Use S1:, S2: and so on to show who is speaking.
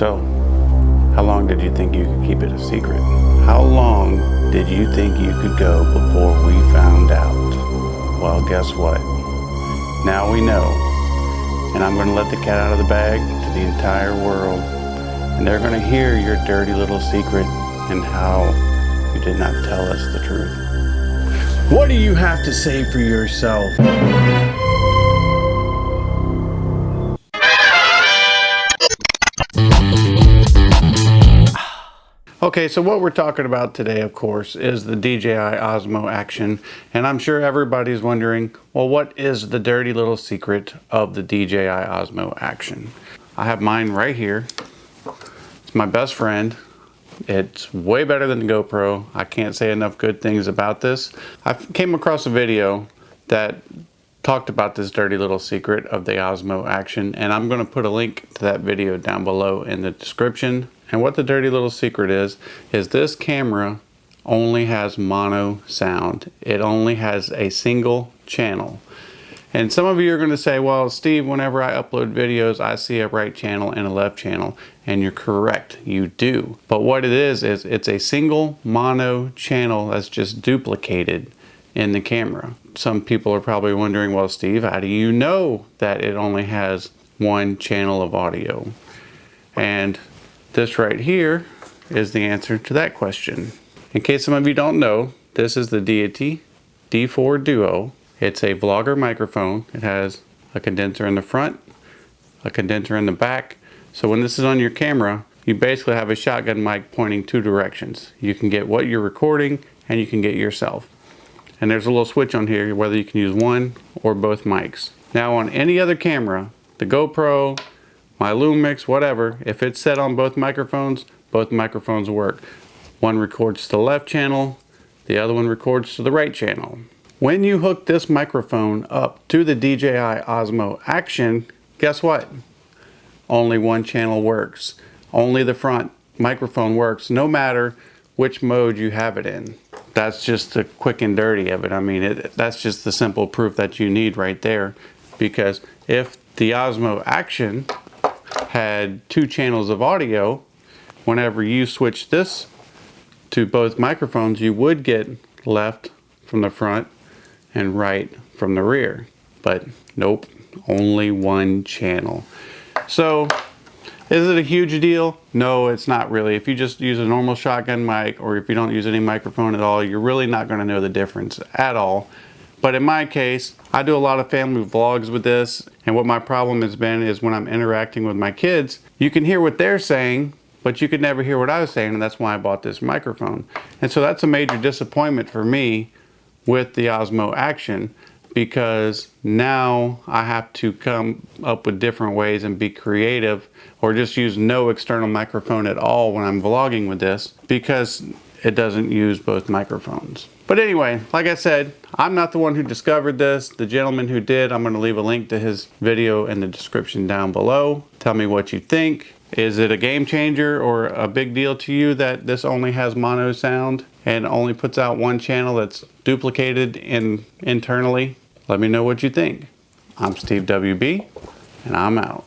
S1: So, how long did you think you could keep it a secret? How long did you think you could go before we found out? Well, guess what? Now we know. And I'm going to let the cat out of the bag to the entire world. And they're going to hear your dirty little secret and how you did not tell us the truth. What do you have to say for yourself? Okay, so what we're talking about today, of course, is the DJI Osmo Action. And I'm sure everybody's wondering, well, what is the dirty little secret of the DJI Osmo Action? I have mine right here. It's my best friend. It's way better than the GoPro. I can't say enough good things about this. I came across a video that talked about this dirty little secret of the Osmo Action, and I'm going to put a link to that video down below in the description. And what the dirty little secret is this camera only has mono sound. It only has a single channel. And some of you are going to say, well, Steve, whenever I upload videos, I see a right channel and a left channel. And you're correct, you do. But what it is it's a single mono channel that's just duplicated in the camera. Some people are probably wondering, well, Steve, how do you know that it only has one channel of audio? And this right here is the answer to that question. In case some of you don't know, this is the Deity D4 Duo. It's a vlogger microphone. It has a condenser in the front, a condenser in the back. So when this is on your camera, you basically have a shotgun mic pointing two directions. You can get what you're recording and you can get yourself. And there's a little switch on here whether you can use one or both mics. Now on any other camera, the GoPro, my Lumix, whatever, if it's set on both microphones work. One records to the left channel, the other one records to the right channel. When you hook this microphone up to the DJI Osmo Action, guess what? Only one channel works. Only the front microphone works, no matter which mode you have it in. That's just the quick and dirty of it. I mean, that's just the simple proof that you need right there. Because if the Osmo Action had two channels of audio, whenever you switch this to both microphones, you would get left from the front and right from the rear. But nope, only one channel. So is it a huge deal? No, it's not really. If you just use a normal shotgun mic, or if you don't use any microphone at all, you're really not going to know the difference at all. But in my case, I do a lot of family vlogs with this, and what my problem has been is when I'm interacting with my kids, you can hear what they're saying, but you could never hear what I was saying, and that's why I bought this microphone. And so that's a major disappointment for me with the Osmo Action, because now I have to come up with different ways and be creative, or just use no external microphone at all when I'm vlogging with this, because it doesn't use both microphones. But anyway, like I said, I'm not the one who discovered this. The gentleman who did, I'm going to leave a link to his video in the description down below. Tell me what you think. Is it a game changer or a big deal to you that this only has mono sound and only puts out one channel that's duplicated internally? Let me know what you think. I'm Steve WB, and I'm out.